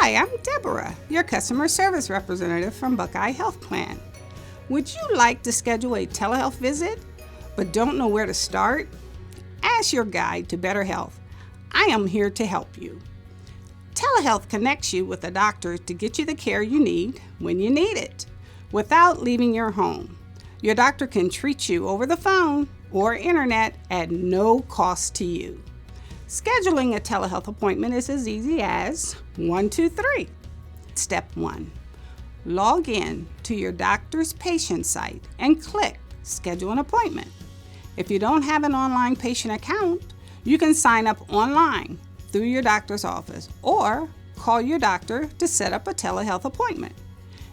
Hi, I'm Deborah, your customer service representative from Buckeye Health Plan. Would you like to schedule a telehealth visit but don't know where to start? Ask your guide to better health. I am here to help you. Telehealth connects you with a doctor to get you the care you need when you need it, without leaving your home. Your doctor can treat you over the phone or internet at no cost to you. Scheduling a telehealth appointment is as easy as 1, 2, 3. Step 1. Log in to your doctor's patient site and click Schedule an Appointment. If you don't have an online patient account, you can sign up online through your doctor's office or call your doctor to set up a telehealth appointment.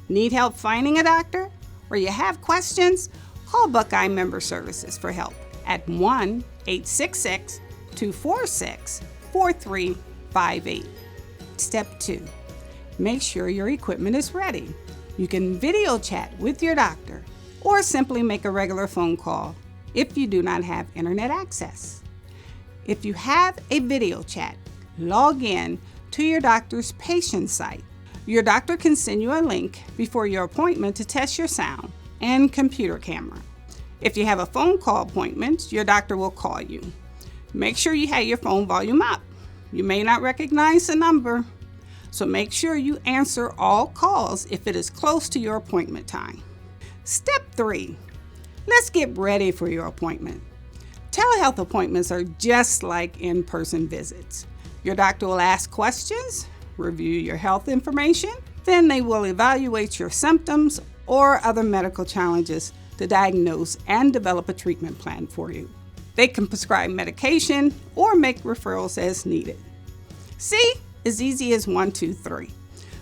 Need help finding a doctor? Or you have questions? Call Buckeye Member Services for help at 1-866-246-4358. Step 2. Make sure your equipment is ready. You can video chat with your doctor or simply make a regular phone call if you do not have internet access. If you have a video chat, log in to your doctor's patient site. Your doctor can send you a link before your appointment to test your sound and computer camera. If you have a phone call appointment, your doctor will call you. Make sure you have your phone volume up. You may not recognize the number, so make sure you answer all calls if it is close to your appointment time. Step 3. Let's get ready for your appointment. Telehealth appointments are just like in-person visits. Your doctor will ask questions, review your health information, then they will evaluate your symptoms or other medical challenges to diagnose and develop a treatment plan for you. They can prescribe medication or make referrals as needed. See, as easy as 1, 2, 3.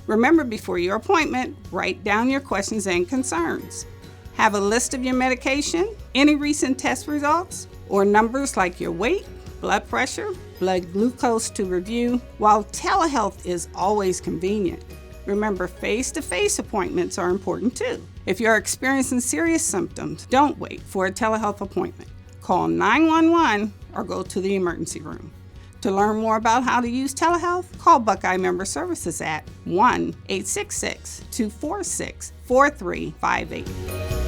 Remember, before your appointment, write down your questions and concerns. Have a list of your medication, any recent test results, or numbers like your weight, blood pressure, blood glucose to review. While telehealth is always convenient, remember face-to-face appointments are important too. If you're experiencing serious symptoms, don't wait for a telehealth appointment. Call 911 or go to the emergency room. To learn more about how to use telehealth, call Buckeye Member Services at 1-866-246-4358.